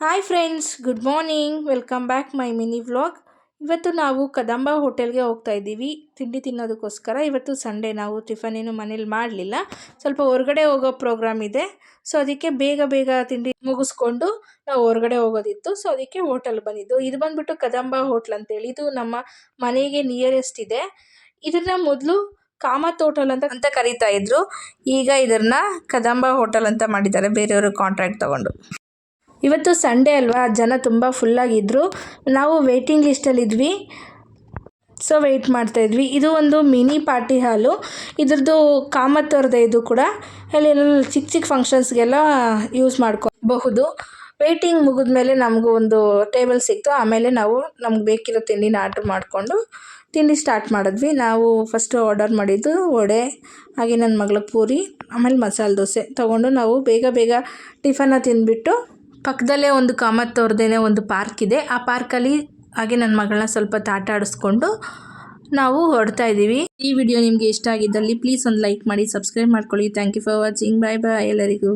Hi friends, good morning. Welcome back my mini vlog. ಇವತ್ತು ನಾವು ಕದಂಬ ಹೋಟೆಲ್ಗೆ ಹೋಗ್ತಾ ಇದ್ದೀವಿ ತಿಂಡಿ ತಿನ್ನೋದಕ್ಕೋಸ್ಕರ. ಇವತ್ತು ಸಂಡೇ, ನಾವು ಟಿಫನ್ ಏನು ಮನೇಲಿ ಮಾಡಲಿಲ್ಲ. ಸ್ವಲ್ಪ ಹೊರಗಡೆ ಹೋಗೋ ಪ್ರೋಗ್ರಾಮ್ ಇದೆ. ಸೊ ಅದಕ್ಕೆ ಬೇಗ ಬೇಗ ತಿಂಡಿ ಮುಗಿಸ್ಕೊಂಡು ನಾವು ಹೊರಗಡೆ ಹೋಗೋದಿತ್ತು. ಸೊ ಅದಕ್ಕೆ ಹೋಟೆಲ್ ಬಂದಿದ್ದು. ಇದು ಬಂದ್ಬಿಟ್ಟು ಕದಂಬ ಹೋಟ್ಲ್ ಅಂತೇಳಿ. ಇದು ನಮ್ಮ ಮನೆಗೆ ನಿಯರೆಸ್ಟ್ ಇದೆ. ಇದನ್ನ ಮೊದಲು ಕಾಮತ್ ಹೋಟೆಲ್ ಅಂತ ಕರೀತಾ ಇದ್ರು. ಈಗ ಇದನ್ನ ಕದಂಬ ಹೋಟೆಲ್ ಅಂತ ಮಾಡಿದ್ದಾರೆ, ಬೇರೆಯವರು ಕಾಂಟ್ರಾಕ್ಟ್ ತಗೊಂಡು. ಇವತ್ತು ಸಂಡೇ ಅಲ್ವಾ, ಜನ ತುಂಬ ಫುಲ್ಲಾಗಿದ್ದರು. ನಾವು ವೇಟಿಂಗ್ ಲಿಸ್ಟಲ್ಲಿದ್ವಿ. ಸೊ ವೆಯ್ಟ್ ಮಾಡ್ತಾಯಿದ್ವಿ. ಇದು ಒಂದು ಮಿನಿ ಪಾರ್ಟಿ ಹಾಲು. ಇದ್ರದ್ದು ಕಾಮತ್ ಅವ್ರದ್ದೇ. ಇದು ಕೂಡ ಅಲ್ಲಿ ಚಿಕ್ಕ ಚಿಕ್ಕ ಫಂಕ್ಷನ್ಸ್ಗೆಲ್ಲ ಯೂಸ್ ಮಾಡ್ಕೋಬಹುದು. ವೇಟಿಂಗ್ ಮುಗಿದ್ಮೇಲೆ ನಮಗೂ ಒಂದು ಟೇಬಲ್ ಸಿಕ್ತು. ಆಮೇಲೆ ನಾವು ನಮ್ಗೆ ಬೇಕಿರೋ ತಿಂಡಿನ ಆರ್ಡ್ರ್ ಮಾಡಿಕೊಂಡು ತಿಂಡಿ ಸ್ಟಾರ್ಟ್ ಮಾಡಿದ್ವಿ. ನಾವು ಫಸ್ಟು ಆರ್ಡರ್ ಮಾಡಿದ್ದು ವಡೆ, ಹಾಗೆ ನನ್ನ ಮಗಳಿಗೆ ಪೂರಿ, ಆಮೇಲೆ ಮಸಾಲೆ ದೋಸೆ ತೊಗೊಂಡು ನಾವು ಬೇಗ ಬೇಗ ಟಿಫನ್ನ ತಿಂದುಬಿಟ್ಟು ಪಕ್ಕದಲ್ಲೇ ಒಂದು ಕಾಮತ್ ಅವ್ರದ್ದೇ ಒಂದು ಪಾರ್ಕ್ ಇದೆ. ಆ ಪಾರ್ಕಲ್ಲಿ ಹಾಗೆ ನನ್ನ ಮಗಳನ್ನ ಸ್ವಲ್ಪ ಆಟ ಆಡಿಸ್ಕೊಂಡು ನಾವು ಹೊರಡ್ತಾ ಇದ್ದೀವಿ. ಈ ವಿಡಿಯೋ ನಿಮಗೆ ಇಷ್ಟ ಆಗಿದ್ದಲ್ಲಿ ಪ್ಲೀಸ್ ಒಂದು ಲೈಕ್ ಮಾಡಿ, ಸಬ್ಸ್ಕ್ರೈಬ್ ಮಾಡ್ಕೊಳ್ಳಿ. Thank you for watching. Bye bye ಎಲ್ಲರಿಗೂ.